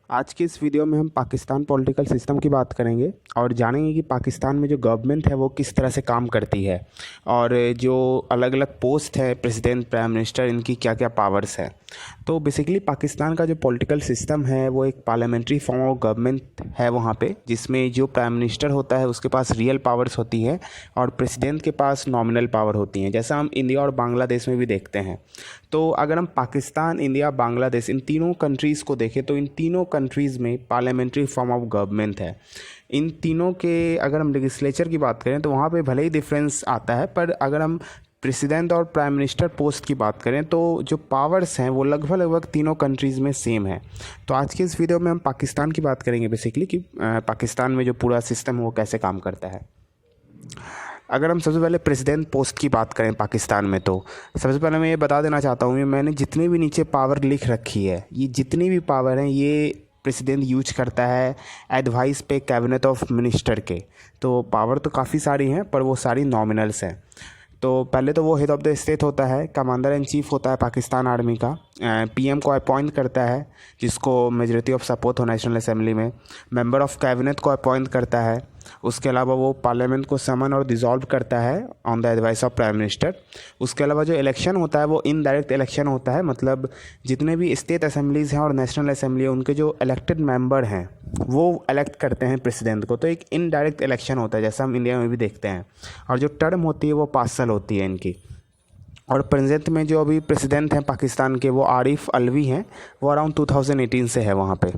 आज की इस वीडियो में हम पाकिस्तान पॉलिटिकल सिस्टम की बात करेंगे और जानेंगे कि पाकिस्तान में जो गवर्नमेंट है वो किस तरह से काम करती है और जो अलग अलग पोस्ट है प्रेसिडेंट प्राइम मिनिस्टर इनकी क्या क्या पावर्स है। तो बेसिकली पाकिस्तान का जो पॉलिटिकल सिस्टम है वो एक पार्लियामेंट्री फॉर्म ऑफ गवर्नमेंट है वहाँ पे, जिसमें जो प्राइम मिनिस्टर होता है उसके पास रियल पावर्स होती हैं और प्रेसिडेंट के पास नॉमिनल पावर होती हैं, जैसा हम इंडिया और बांग्लादेश में भी देखते हैं। तो अगर हम पाकिस्तान, इंडिया, बांग्लादेश इन तीनों कंट्रीज़ को देखें तो इन तीनों कंट्रीज़ में पार्लियामेंट्री फॉर्म ऑफ गवर्नमेंट है। इन तीनों के अगर हम लेजिस्लेचर की बात करें तो वहाँ पे भले ही डिफरेंस आता है, पर अगर हम प्रेसिडेंट और प्राइम मिनिस्टर पोस्ट की बात करें तो जो पावर्स हैं वो लगभग लगभग तीनों कंट्रीज़ में सेम है। तो आज के इस वीडियो में हम पाकिस्तान की बात करेंगे बेसिकली कि पाकिस्तान में जो पूरा सिस्टम है वो कैसे काम करता है। अगर हम सबसे पहले प्रेसिडेंट पोस्ट की बात करें पाकिस्तान में, तो सबसे पहले मैं ये बता देना चाहता हूँ, मैंने जितनी भी नीचे पावर लिख रखी है, ये जितनी भी पावर हैं ये प्रेसिडेंट यूज करता है एडवाइस पे कैबिनेट ऑफ मिनिस्टर के। तो पावर तो काफ़ी सारी हैं पर वो सारी नॉमिनल्स हैं। तो पहले तो वो हेड ऑफ़ द स्टेट होता है, कमांडर इन चीफ होता है पाकिस्तान आर्मी का, पीएम को अपॉइंट करता है जिसको मेजॉरिटी ऑफ सपोर्ट हो नेशनल असेंबली में, मेंबर ऑफ कैबिनेट को अपॉइंट करता है, उसके अलावा वो पार्लियामेंट को समन और डिसॉल्व करता है on the advice of prime minister. उसके अलावा जो इलेक्शन होता है वो इनडायरेक्ट इलेक्शन होता है, मतलब जितने भी स्टेट असेंबलीज़ हैं और नेशनल असेंबली है उनके जो इलेक्टेड मेंबर हैं वो इलेक्ट करते हैं प्रेसिडेंट को। तो एक इनडायरेक्ट इलेक्शन होता है जैसा हम इंडिया में भी देखते हैं, और जो टर्म होती है वो 5 साल होती है इनकी। और प्रेजेंट में जो अभी प्रेसिडेंट हैं पाकिस्तान के वो आरिफ अलवी हैं, वो अराउंड 2018 से है वहाँ पे।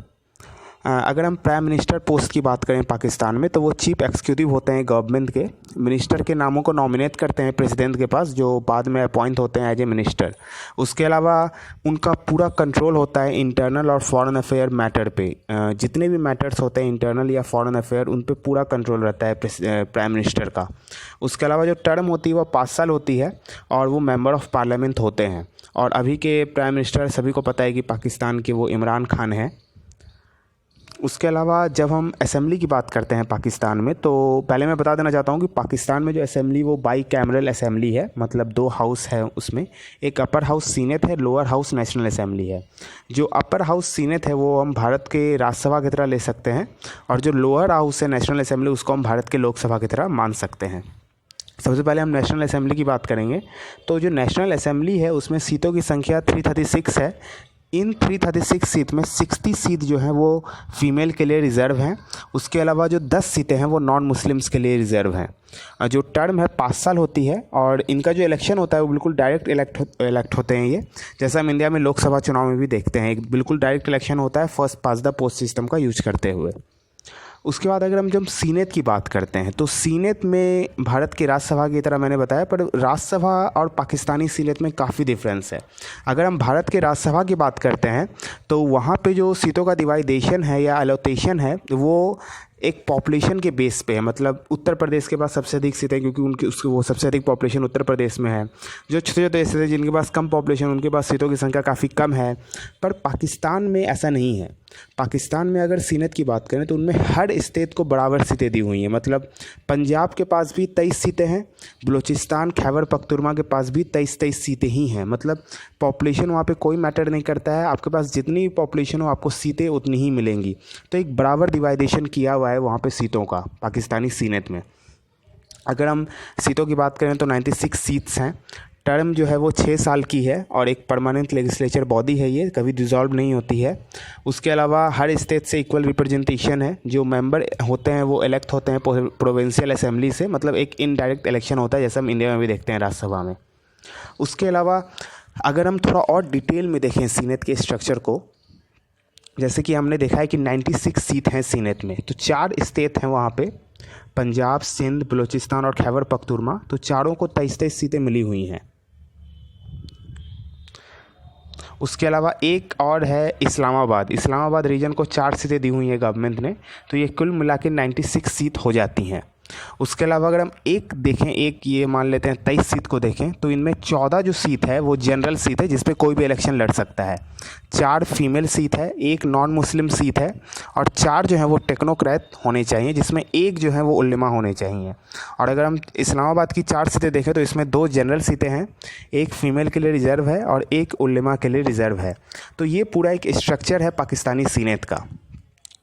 अगर हम प्राइम मिनिस्टर पोस्ट की बात करें पाकिस्तान में तो वो चीफ एग्जीक्यूटिव होते हैं गवर्नमेंट के। मिनिस्टर के नामों को नॉमिनेट करते हैं प्रेसिडेंट के पास, जो बाद में अपॉइंट होते हैं एज ए मिनिस्टर। उसके अलावा उनका पूरा कंट्रोल होता है इंटरनल और फॉरेन अफेयर मैटर पे। जितने भी मैटर्स होते हैं इंटरनल या फॉरेन अफेयर उन पे पूरा कंट्रोल रहता है प्राइम मिनिस्टर का। उसके अलावा जो टर्म होती है वो 5 साल होती है और वो मेंबर ऑफ पार्लियामेंट होते हैं। और अभी के प्राइम मिनिस्टर सभी को पता है कि पाकिस्तान के वो इमरान खान हैं। उसके अलावा जब हम असेंबली की बात करते हैं पाकिस्तान में, तो पहले मैं बता देना चाहता हूँ कि पाकिस्तान में जो असेंबली वो बाई कैमरल असेंबली है, मतलब 2 हाउस है उसमें। एक अपर हाउस सीनेट है, लोअर हाउस नेशनल असेंबली है। जो अपर हाउस सीनेट है वो हम भारत के राज्यसभा की तरह ले सकते हैं, और जो लोअर हाउस है नेशनल असेंबली उसको हम भारत के लोकसभा की तरह मान सकते हैं। सबसे पहले हम नेशनल असेंबली की बात करेंगे। तो जो नेशनल असेंबली है उसमें सीटों की संख्या 336 है। इन 336 सीट में 60 सीट जो हैं वो फीमेल के लिए रिज़र्व हैं। उसके अलावा जो 10 सीटें हैं वो नॉन मुस्लिम्स के लिए रिज़र्व हैं। जो टर्म है 5 साल होती है और इनका जो इलेक्शन होता है वो बिल्कुल डायरेक्ट इलेक्ट होते हैं। ये जैसा हम इंडिया में लोकसभा चुनाव में भी देखते हैं, एक बिल्कुल डायरेक्ट इलेक्शन होता है first pass the post system का यूज करते हुए। उसके बाद अगर हम जब सीनेट की बात करते हैं तो सीनेट में भारत की राज्यसभा की तरह मैंने बताया, पर राज्यसभा और पाकिस्तानी सीनेट में काफ़ी डिफरेंस है। अगर हम भारत के राज्यसभा की बात करते हैं तो वहाँ पे जो सीटों का डिवाइडेशन है या एलोटेशन है वो एक पॉपुलेशन के बेस पे है। मतलब उत्तर प्रदेश के पास सबसे अधिक सीटें क्योंकि उसकी वो सबसे अधिक पॉपुलेशन उत्तर प्रदेश में है। जो छोटे छोटे देश हैं जिनके पास कम पॉपुलेशन उनके पास सीटों की संख्या काफ़ी कम है। पर पाकिस्तान में ऐसा नहीं है। पाकिस्तान में अगर सीनेट की बात करें तो उनमें हर स्टेट को बराबर सीटें दी हुई हैं। मतलब पंजाब के पास भी 23 सीटें हैं, बलूचिस्तान खैबर पख्तूनख्वा के पास भी 23 सीटें ही हैं। मतलब पॉपुलेशन वहाँ पे कोई मैटर नहीं करता है, आपके पास जितनी भी पॉपुलेशन हो आपको सीटें उतनी ही मिलेंगी। तो एक बराबर डिवाइडेशन किया हुआ है वहाँ पे सीटों का पाकिस्तानी सीनेट में। अगर हम सीटों की बात करें तो 96 सीट्स हैं। टर्म जो है वो 6 साल की है और एक परमानेंट लेजिस्लेचर बॉडी है, ये कभी डिसॉल्व नहीं होती है। उसके अलावा हर स्टेट से इक्वल रिप्रेजेंटेशन है। जो मेंबर होते हैं वो इलेक्ट होते हैं प्रोविंशियल असेंबली से, मतलब एक इनडायरेक्ट इलेक्शन होता है जैसा हम इंडिया में भी देखते हैं राज्यसभा में। उसके अलावा अगर हम थोड़ा और डिटेल में देखें सीनेट के स्ट्रक्चर को, जैसे कि हमने देखा है कि 96 सीट हैं सीनेट में, तो 4 स्टेट हैं वहाँ पे, पंजाब, सिंध, बलूचिस्तान और खैबर पख्तूनख्वा। तो चारों को 23 सीटें मिली हुई हैं। उसके अलावा एक और है इस्लामाबाद रीजन को 4 सीटें दी हुई हैं गवर्नमेंट ने। तो ये कुल मिला के 96 सीट हो जाती हैं। उसके अलावा अगर हम एक देखें, एक ये मान लेते हैं 23 सीट को देखें, तो इनमें 14 जो सीट है वो जनरल सीट है जिस पे कोई भी इलेक्शन लड़ सकता है, 4 फीमेल सीट है, एक नॉन मुस्लिम सीट है और 4 जो है वो टेक्नोक्रेट होने चाहिए, जिसमें एक जो है वो उलेमा होने चाहिए। और अगर हम इस्लामाबाद की 4 सीटें देखें तो इसमें 2 जनरल सीटें हैं, एक फ़ीमेल के लिए रिज़र्व है और एक उलेमा के लिए रिज़र्व है। तो ये पूरा एक स्ट्रक्चर है पाकिस्तानी सीनेट का।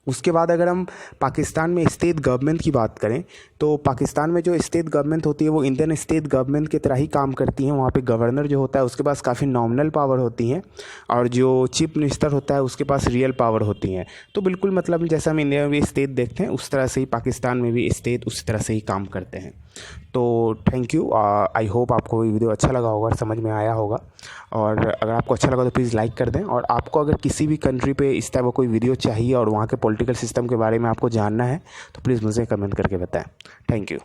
उसके बाद अगर हम पाकिस्तान में स्टेट गवर्नमेंट की बात करें तो पाकिस्तान में जो स्टेट गवर्नमेंट होती है वो इंडियन स्टेट गवर्नमेंट की तरह ही काम करती है। वहाँ पे गवर्नर जो होता है उसके पास काफ़ी नॉमिनल पावर होती हैं और जो चीफ मिनिस्टर होता है उसके पास रियल पावर होती हैं। तो बिल्कुल मतलब जैसा हम इंडिया में भी स्टेट देखते हैं उस तरह से ही पाकिस्तान में भी स्टेट उसी तरह से ही काम करते हैं। तो थैंक यू। आई होप आपको ये वीडियो अच्छा लगा होगा, समझ में आया होगा। और अगर आपको अच्छा लगा तो प्लीज़ लाइक कर दें। और आपको अगर किसी भी कंट्री पे इस टाइप का कोई वीडियो चाहिए और वहाँ के पॉलिटिकल सिस्टम के बारे में आपको जानना है तो प्लीज़ मुझे कमेंट करके बताएं। Thank you.